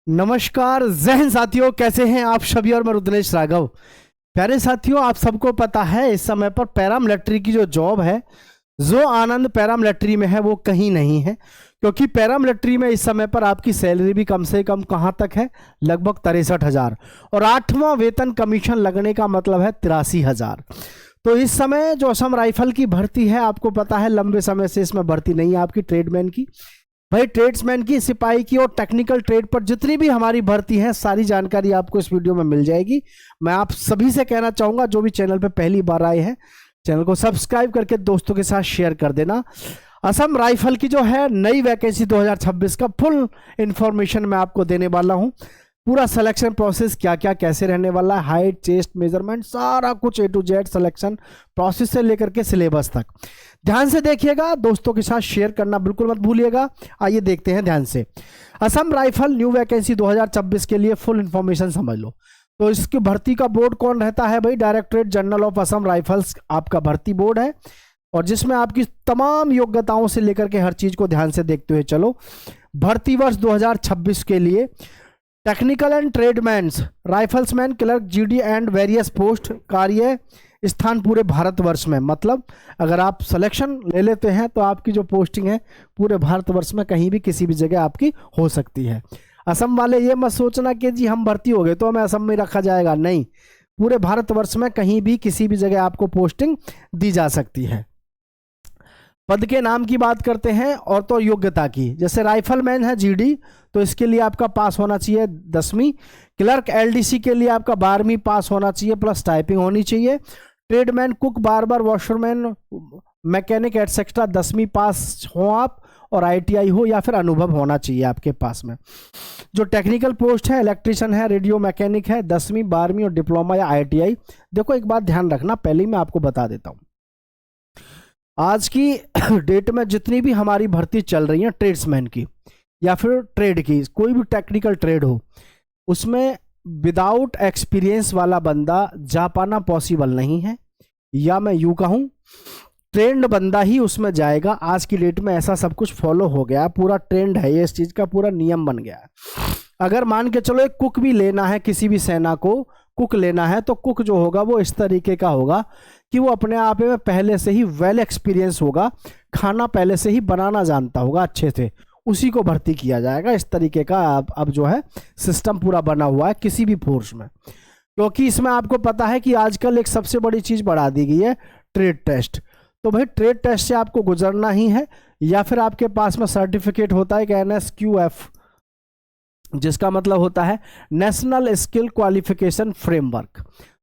नमस्कार जय हिंद साथियों, कैसे हैं आप सभी। और मैं रुद्रेश राघव। प्यारे साथियों, आप सबको पता है इस समय पर पैरामिलिट्री की जो जॉब है, जो आनंद पैरामिलिट्री में है वो कहीं नहीं है। क्योंकि पैरामिलिट्री में इस समय पर आपकी सैलरी भी कम से कम कहाँ तक है, लगभग 63,000, और 8वां वेतन कमीशन लगने का मतलब है 83,000। तो इस समय जो असम राइफल की भर्ती है, आपको पता है लंबे समय से इसमें भर्ती नहीं है आपकी ट्रेडमैन की। भाई ट्रेड्समैन की, सिपाही की और टेक्निकल ट्रेड पर जितनी भी हमारी भर्ती है, सारी जानकारी आपको इस वीडियो में मिल जाएगी। मैं आप सभी से कहना चाहूंगा, जो भी चैनल पे पहली बार आए हैं, चैनल को सब्सक्राइब करके दोस्तों के साथ शेयर कर देना। असम राइफल की जो है नई वैकेंसी 2026 का फुल इंफॉर्मेशन मैं आपको देने वाला हूं। पूरा सिलेक्शन प्रोसेस क्या क्या कैसे रहने वाला है, हाइट, चेस्ट मेजरमेंट, सारा कुछ A to Z selection process से लेकर के सिलेबस तक। ध्यान से देखिएगा, दोस्तों के साथ शेयर करना बिल्कुल मत भूलिएगा। आइए देखते हैं ध्यान से। असम राइफल न्यू वैकेंसी 2026 के लिए फुल इंफॉर्मेशन समझ लो। तो इसकी भर्ती का बोर्ड कौन रहता है भाई, directorate general of Assam rifles आपका भर्ती बोर्ड है, और जिसमें आपकी तमाम योग्यताओं से लेकर के हर चीज को ध्यान से देखते हुए चलो। भर्ती वर्ष 2026 के लिए technical and tradesmen, rifleman, clerk, GD and various post, कार्य स्थान पूरे भारतवर्ष में। मतलब अगर आप सिलेक्शन ले लेते हैं तो आपकी जो पोस्टिंग है पूरे भारतवर्ष में कहीं भी किसी भी जगह आपकी हो सकती है। असम वाले ये मत सोचना कि जी हम भर्ती हो गए तो हमें असम में रखा जाएगा, नहीं, पूरे भारतवर्ष में कहीं भी किसी भी जगह आपको पोस्टिंग दी जा सकती है। पद के नाम की बात करते हैं और तो योग्यता की, जैसे राइफलमैन है GD, तो इसके लिए आपका पास होना चाहिए 10वीं। क्लर्क LDC के लिए आपका 12वीं पास होना चाहिए प्लस टाइपिंग होनी चाहिए। Tradesman, cook, barber, washerman, mechanic etcetera 10वीं पास हो आप, और ITI हो या फिर अनुभव होना चाहिए आपके पास में। जो टेक्निकल पोस्ट है, इलेक्ट्रिशियन है, रेडियो मैकेनिक है, 10वीं 12वीं और डिप्लोमा या ITI। देखो एक बात ध्यान रखना, पहले ही मैं आपको बता देता हूँ, आज की डेट में जितनी भी हमारी भर्ती चल रही है ट्रेड्समैन की या फिर ट्रेड की, कोई भी टेक्निकल ट्रेड हो, उसमें विदाउट एक्सपीरियंस वाला बंदा जा पाना पॉसिबल नहीं है, या मैं यूं कहूं ट्रेंड बंदा ही उसमें जाएगा। आज की डेट में ऐसा सब कुछ फॉलो हो गया, पूरा ट्रेंड है ये, इस चीज का पूरा नियम बन गया है। अगर मान के चलो एक कुक भी लेना है, किसी भी सेना को कुक लेना है, तो कुक जो होगा वो इस तरीके का होगा कि वो अपने आप में पहले से ही वेल एक्सपीरियंस होगा, खाना पहले से ही बनाना जानता होगा अच्छे से, उसी को भर्ती किया जाएगा। इस तरीके का अब जो है सिस्टम पूरा बना हुआ है किसी भी फोर्स में। क्योंकि इसमें आपको पता है कि आजकल एक सबसे बड़ी चीज बढ़ा दी गई है, ट्रेड टेस्ट। तो भाई ट्रेड टेस्ट से आपको गुजरना ही है, या फिर आपके पास में सर्टिफिकेट होता है कि NSQF, जिसका मतलब होता है नेशनल स्किल क्वालिफिकेशन फ्रेमवर्क।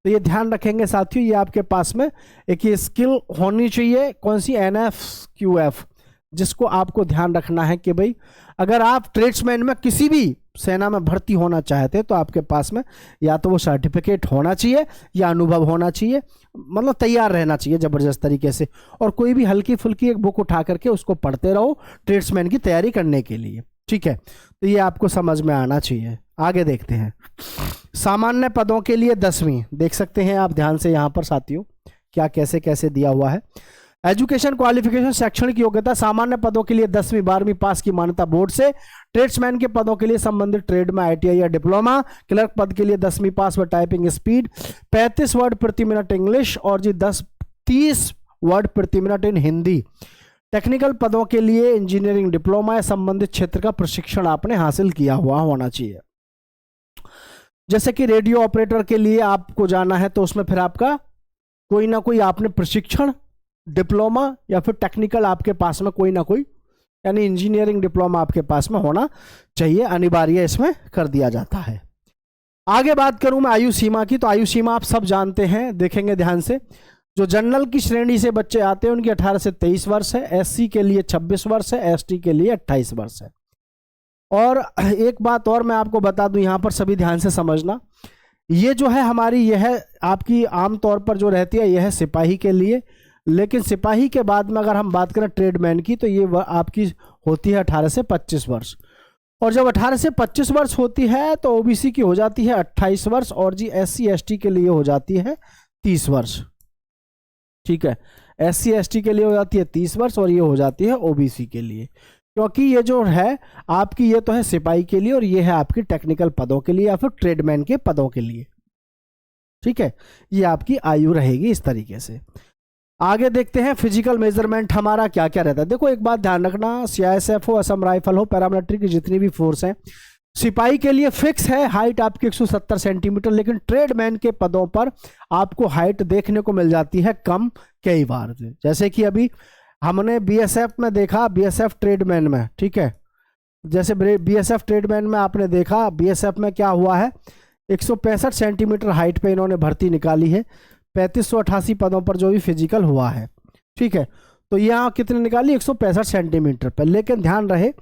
तो ये ध्यान रखेंगे साथियों, ये आपके पास में एक ये स्किल होनी चाहिए, कौन सी, NSQF, जिसको आपको ध्यान रखना है कि भाई अगर आप ट्रेड्समैन में किसी भी सेना में भर्ती होना चाहते हैं तो आपके पास में या तो वो सर्टिफिकेट होना चाहिए या अनुभव होना चाहिए, मतलब तैयार रहना चाहिए जबरदस्त तरीके से। और कोई भी हल्की फुल्की एक बुक उठा करके उसको पढ़ते रहो ट्रेड्समैन की तैयारी करने के लिए, ठीक है। तो ये आपको समझ में आना चाहिए। आगे देखते हैं। सामान्य पदों के लिए 10वीं, देख सकते हैं आप ध्यान से यहाँ पर साथियों क्या कैसे कैसे दिया हुआ है। एजुकेशन क्वालिफिकेशन, शैक्षणिक योग्यता, सामान्य पदों के लिए 10वीं 12वीं पास की मान्यता बोर्ड से। ट्रेड्समैन के पदों के लिए संबंधित ट्रेड में ITI या डिप्लोमा। क्लर्क पद के लिए 10वीं पास व टाइपिंग स्पीड 35 वर्ड प्रति मिनट इंग्लिश, और जी 30 वर्ड प्रति मिनट इन हिंदी। टेक्निकल पदों के लिए इंजीनियरिंग डिप्लोमा या संबंधित क्षेत्र का प्रशिक्षण आपने हासिल किया हुआ होना चाहिए। जैसे कि रेडियो ऑपरेटर के लिए आपको जाना है तो उसमें फिर आपका कोई ना कोई आपने प्रशिक्षण, डिप्लोमा या फिर टेक्निकल आपके पास में कोई ना कोई, यानी इंजीनियरिंग डिप्लोमा आपके पास में होना चाहिए, अनिवार्य इसमें कर दिया जाता है। आगे बात करूं मैं आयु सीमा की, तो आयु सीमा आप सब जानते हैं, देखेंगे ध्यान से। जो जनरल की श्रेणी से बच्चे आते हैं उनकी 18 से 23 वर्ष है, SC के लिए 26 वर्ष है, ST के लिए 28 वर्ष है। और एक बात और मैं आपको बता दूं, यहां पर सभी ध्यान से समझना, ये जो है हमारी, यह है आपकी आमतौर पर जो रहती है, यह है सिपाही के लिए। लेकिन सिपाही के बाद में अगर हम बात करें ट्रेडमैन की, तो ये आपकी होती है 18 से 25 वर्ष। और जब 18 से 25 वर्ष होती है तो OBC की हो जाती है 28 वर्ष, और जी SC ST के लिए हो जाती है 30 वर्ष, ठीक है। SC ST के लिए हो जाती है 30 वर्ष, और ये हो जाती है OBC के लिए। क्योंकि ये जो है आपकी, ये तो है सिपाही के लिए और ये है आपकी टेक्निकल पदों के लिए या फिर ट्रेडमैन के पदों के लिए। ठीक है, ये आपकी आयु रहेगी इस तरीके से। आगे देखते हैं फिजिकल मेजरमेंट हमारा क्या क्या रहता है। देखो एक बात ध्यान रखना, सीआईएसएफ हो, असम राइफल हो, पैरामिलिट्री की जितनी भी फोर्स हैं, सिपाही के लिए फिक्स है हाइट आपकी 170 सेंटीमीटर, लेकिन ट्रेडमैन के पदों पर आपको हाइट देखने को मिल जाती है कम कई बार। जैसे कि अभी हमने बीएसएफ में देखा, बीएसएफ ट्रेडमैन में, ठीक है, जैसे बीएसएफ ट्रेडमैन में आपने देखा, बीएसएफ में क्या हुआ है, 165 सेंटीमीटर हाइट पे इन्होंने भर्ती निकाली है 3588 पदों पर जो भी फिजिकल हुआ है। ठीक है, तो यहाँ कितने निकाली, 165 सेंटीमीटर पर। लेकिन ध्यान रहे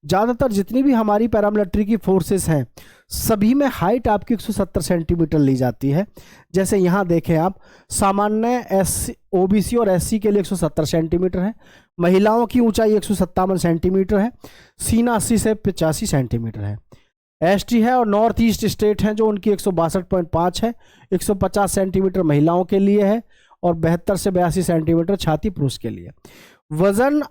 ज़्यादातर जितनी भी हमारी पैरामिलिट्री की फोर्सेस हैं सभी में हाइट आपकी 170 सेंटीमीटर ली जाती है। जैसे यहाँ देखें आप, सामान्य एस ओबीसी और एससी के लिए 170 सेंटीमीटर है, महिलाओं की ऊंचाई 157 सेंटीमीटर है, सीना 80 से 85 सेंटीमीटर है। एसटी है और नॉर्थ ईस्ट स्टेट हैं जो उनकी 162.5 है, 150 सेंटीमीटर महिलाओं के लिए है और 72 से 82 सेंटीमीटर छाती पुरुष के लिए। वजन,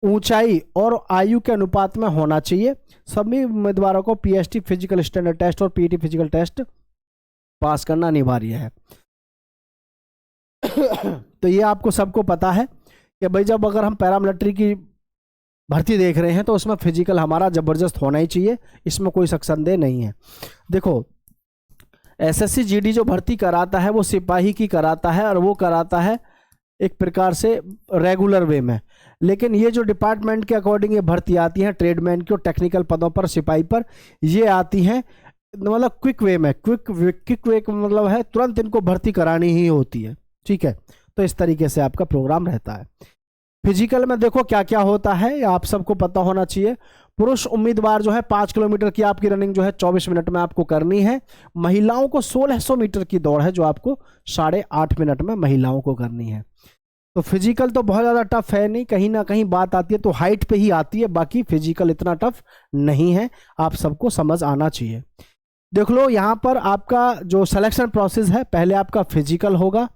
ऊंचाई और आयु के अनुपात में होना चाहिए। सभी उम्मीदवारों को पीएसटी फिजिकल स्टैंडर्ड टेस्ट और पीटी फिजिकल टेस्ट पास करना अनिवार्य है। तो ये आपको सबको पता है कि भाई जब अगर हम पैरामिलिट्री की भर्ती देख रहे हैं तो उसमें फिजिकल हमारा जबरदस्त होना ही चाहिए, इसमें कोई शक संदेह नहीं है। देखो एसएससी जीडी जो भर्ती कराता है वो सिपाही की कराता है और वो कराता है एक प्रकार से रेगुलर वे में, लेकिन ये जो डिपार्टमेंट के अकॉर्डिंग ये भर्ती आती है ट्रेडमैन की और टेक्निकल पदों पर, सिपाही पर, ये आती हैं मतलब क्विक वे में। क्विक वे का मतलब है तुरंत इनको भर्ती करानी ही होती है। ठीक है, तो इस तरीके से आपका प्रोग्राम रहता है। फिजिकल में देखो क्या क्या होता है, आप सबको पता होना चाहिए। पुरुष उम्मीदवार जो है 5 किलोमीटर की आपकी रनिंग जो है 24 मिनट में आपको करनी है। महिलाओं को 1600 मीटर की दौड़ है जो आपको 8.5 मिनट में महिलाओं को करनी है। तो फिजिकल तो बहुत ज़्यादा टफ है नहीं, कहीं ना कहीं बात आती है तो हाइट पे ही आती है, बाकी फिजिकल इतना टफ नहीं है, आप सबको समझ आना चाहिए। देख लो यहाँ पर आपका जो सिलेक्शन प्रोसेस है, पहले आपका फिजिकल होगा,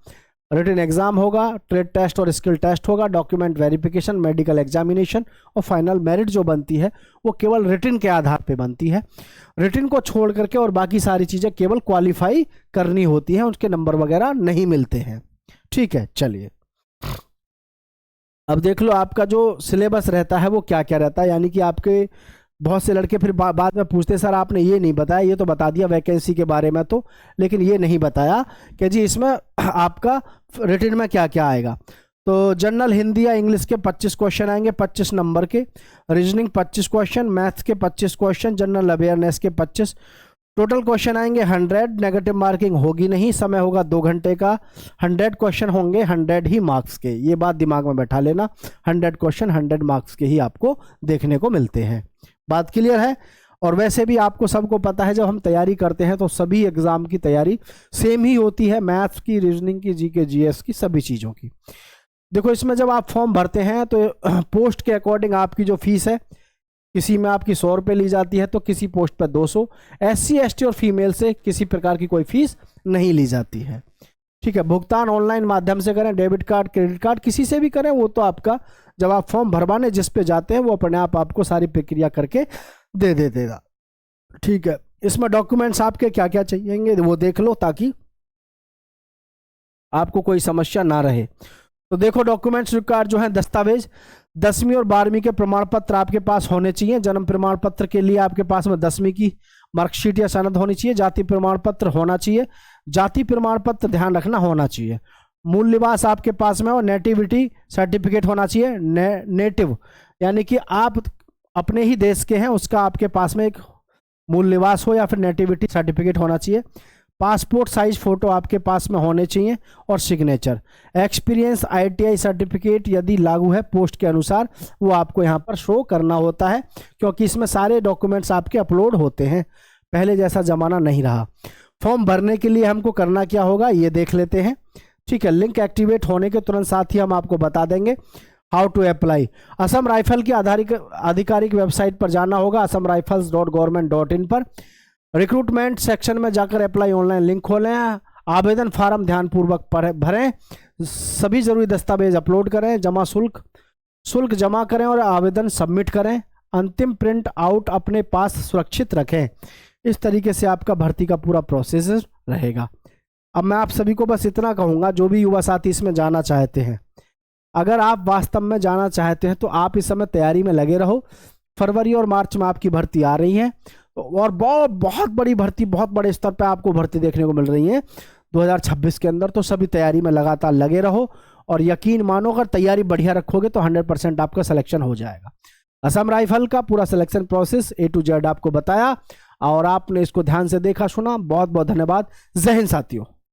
रिटन एग्जाम होगा, ट्रेड टेस्ट और स्किल टेस्ट होगा, डॉक्यूमेंट वेरिफिकेशन, मेडिकल एग्जामिनेशन और फाइनल मेरिट जो बनती है वो केवल रिटन के आधार पे बनती है। रिटन को छोड़ करके और बाकी सारी चीज़ें केवल क्वालिफाई करनी होती हैं, उसके नंबर वगैरह नहीं मिलते हैं। ठीक है, चलिए अब देख लो आपका जो सिलेबस रहता है वो क्या क्या रहता है। यानी कि आपके बहुत से लड़के फिर बाद में पूछते सर आपने ये नहीं बताया, ये तो बता दिया वैकेंसी के बारे में तो, लेकिन ये नहीं बताया कि जी इसमें आपका रिटन में क्या क्या आएगा। तो जनरल हिंदी या इंग्लिश के 25 क्वेश्चन आएंगे 25 नंबर के, रीजनिंग 25 क्वेश्चन, मैथ्स के 25 क्वेश्चन, जनरल अवेयरनेस के 25, टोटल क्वेश्चन आएंगे 100, नेगेटिव मार्किंग होगी नहीं, समय होगा 2 घंटे का, 100 क्वेश्चन होंगे 100 ही मार्क्स के, ये बात दिमाग में बैठा लेना, 100 क्वेश्चन 100 मार्क्स के ही आपको देखने को मिलते हैं। बात क्लियर है। और वैसे भी आपको सबको पता है जब हम तैयारी करते हैं तो सभी एग्जाम की तैयारी सेम ही होती है, मैथ्स की, रीजनिंग की, जीके जीएस की, सभी चीज़ों की। देखो इसमें जब आप फॉर्म भरते हैं तो पोस्ट के अकॉर्डिंग आपकी जो फीस है, किसी में आपकी 100 रुपये ली जाती है तो किसी पोस्ट पर 200। SC ST और फीमेल से किसी प्रकार की कोई फीस नहीं ली जाती है। ठीक है, भुगतान ऑनलाइन माध्यम से करें, डेबिट कार्ड, क्रेडिट कार्ड, किसी से भी करें, वो तो आपका जब आप फॉर्म भरवाने जिस पे जाते हैं वो अपने आप आपको सारी प्रक्रिया करके दे देगा। ठीक है, इसमें डॉक्यूमेंट्स आपके क्या क्या चाहिएंगे वो देख लो ताकि आपको कोई समस्या ना रहे। तो देखो डॉक्यूमेंट्स रिक्वायर्ड जो है, दस्तावेज 10वीं और 12वीं के प्रमाण पत्र आपके पास होने चाहिए। जन्म प्रमाण पत्र के लिए आपके पास में 10वीं की मार्कशीट या सनद होनी चाहिए। जाति प्रमाण पत्र होना चाहिए, जाति प्रमाण पत्र ध्यान रखना होना चाहिए। मूल निवास आपके पास में और नेटिविटी सर्टिफिकेट होना चाहिए। नेटिव यानी कि आप अपने ही देश के हैं, उसका आपके पास में एक मूल निवास हो या फिर नेटिविटी सर्टिफिकेट होना चाहिए। पासपोर्ट साइज फोटो आपके पास में होने चाहिए और सिग्नेचर। एक्सपीरियंस ITI सर्टिफिकेट यदि लागू है पोस्ट के अनुसार वो आपको यहाँ पर शो करना होता है, क्योंकि इसमें सारे डॉक्यूमेंट्स आपके अपलोड होते हैं, पहले जैसा ज़माना नहीं रहा। फॉर्म भरने के लिए हमको करना क्या होगा ये देख लेते हैं। ठीक है, लिंक एक्टिवेट होने के तुरंत साथ ही हम आपको बता देंगे how to apply. Assam rifle की आधिकारिक वेबसाइट पर जाना होगा, assamrifles.government.in पर। रिक्रूटमेंट सेक्शन में जाकर अप्लाई ऑनलाइन लिंक खोलें, आवेदन फार्म ध्यानपूर्वक भरें, सभी जरूरी दस्तावेज अपलोड करें, जमा शुल्क शुल्क जमा करें और आवेदन सबमिट करें। अंतिम प्रिंट आउट अपने पास सुरक्षित रखें। इस तरीके से आपका भर्ती का पूरा प्रोसेस रहेगा। अब मैं आप सभी को बस इतना कहूँगा, जो भी युवा साथी इसमें जाना चाहते हैं, अगर आप वास्तव में जाना चाहते हैं तो आप इस समय तैयारी में लगे रहो। फरवरी और मार्च में आपकी भर्ती आ रही है और बहुत बड़ी भर्ती, बहुत बड़े स्तर पर आपको भर्ती देखने को मिल रही है 2026 के अंदर। तो सभी तैयारी में लगातार लगे रहो और यकीन मानो, अगर तैयारी बढ़िया रखोगे तो 100% आपका सिलेक्शन हो जाएगा। असम राइफल का पूरा selection process A to Z आपको बताया और आपने इसको ध्यान से देखा सुना। बहुत बहुत धन्यवाद। जय हिंद साथियों।